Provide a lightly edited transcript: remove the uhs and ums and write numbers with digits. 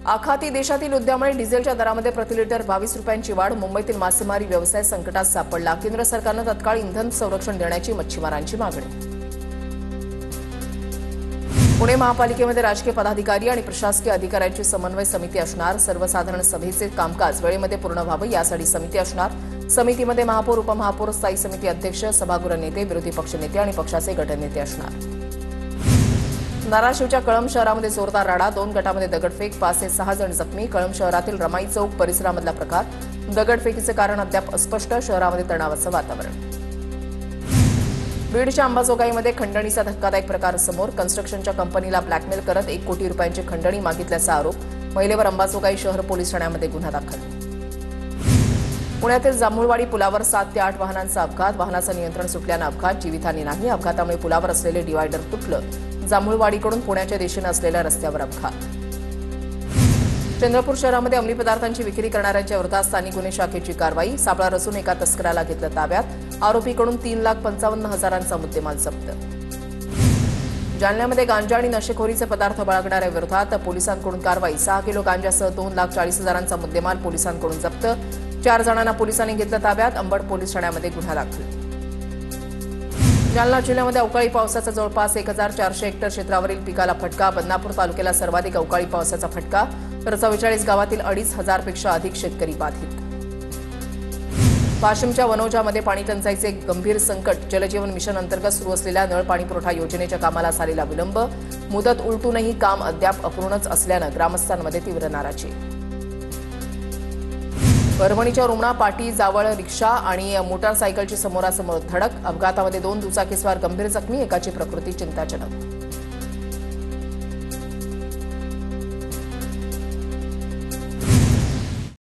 आखाती देशातील उद्यामुळे डिझेलच्या दरामध्ये प्रति लिटर 22 रुपयांची वाढ. मुंबईतील मासेमारी व्यवसाय संकटात सापडला. केंद्र सरकारने तत्काळ इंधन संरक्षण देण्याची मच्छीमारांची मागणी. पुणे महापालिकेमध्ये राजकीय पदाधिकारी आणि प्रशासकीय अधिकाऱ्यांची समन्वय समिती असणार. सर्वसाधारण सभेचे कामकाज वेळेमध्ये पूर्ण व्हावे यासाठी समिती असणार. समितीमध्ये महापौर, उपमहापौर, स्थायी समिती अध्यक्ष, सभागृह नेते, विरोधी पक्षनेते आणि पक्षाचे गटनेते असणार. धाराशिवच्या कळंब शहरामध्ये जोरदार राडा. 2 गटामध्ये दगडफेक. 5 ते 6 जण जखमी. कळंब शहरातील रमाई चौक परिसरामधला प्रकार. दगडफेकीचे कारण अद्याप अस्पष्ट. शहरामध्ये तणावाचं वातावरण. बीडच्या अंबाजोगाईमध्ये खंडणीचा धक्कादायक प्रकार समोर. कन्स्ट्रक्शनच्या कंपनीला ब्लॅकमेल करत 1 कोटी रुपयांची खंडणी मागितल्याचा आरोप. महिलेवर अंबाजोगाई शहर पोलीस ठाण्यामध्ये गुन्हा दाखल. पुण्यातील जांभूळवाडी पुलावर 7 ते 8 वाहनांचा अपघात. वाहनाचं नियंत्रण सुटल्यानं अपघात. जीवितहानी नाही. अपघातामुळे पुलावर असलेले डिवायडर तुटलं. जांभूळवाडीकडून पुण्याच्या दिशेने असलेल्या रस्त्यावर अपघात. चंद्रपूर शहरामध्ये अंमली पदार्थांची विक्री करणाऱ्यांच्या विरोधात स्थानिक गुन्हे शाखेची कारवाई. सापळा रचून एका तस्कराला घेतलं ताब्यात. आरोपीकडून 3,55,000चा मुद्देमाल जप्त. जालन्यामध्ये गांजा आणि नशेखोरीचे पदार्थ बाळगणाऱ्या विरोधात पोलिसांकडून कारवाई. 6 किलो गांजासह 2,40,000चा मुद्देमाल पोलिसांकडून जप्त. 4 जणांना पोलिसांनी घेतलं ताब्यात. अंबड पोलीस ठाण्यामध्ये गुन्हा दाखल. जालना जिल्ह्यामध्ये अवकाळी पावसाचा जवळपास 1,400 हेक्टर क्षेत्रावरील पिकाला फटका. बदनापूर तालुक्याला सर्वाधिक अवकाळी पावसाचा फटका. तर 44 गावातील 2,500पेक्षा अधिक शेतकरी बाधित. वाशिमच्या वनोजामध्ये पाणी टंचाईचे गंभीर संकट. जलजीवन मिशन अंतर्गत सुरू असलेल्या नळ पाणी पुरवठा योजनेच्या कामाला झालेला विलंब. मुदत उलटूनही काम अद्याप अपूर्णच असल्यानं ग्रामस्थांमध्ये तीव्र नाराजी. परभणीच्या रुमणा पाटी जावळ रिक्षा आणि मोटारसायकलची समोरासमोर धडक. अपघातामध्ये 2 दुचाकीस्वार गंभीर जखमी. एकाची प्रकृती चिंताजनक.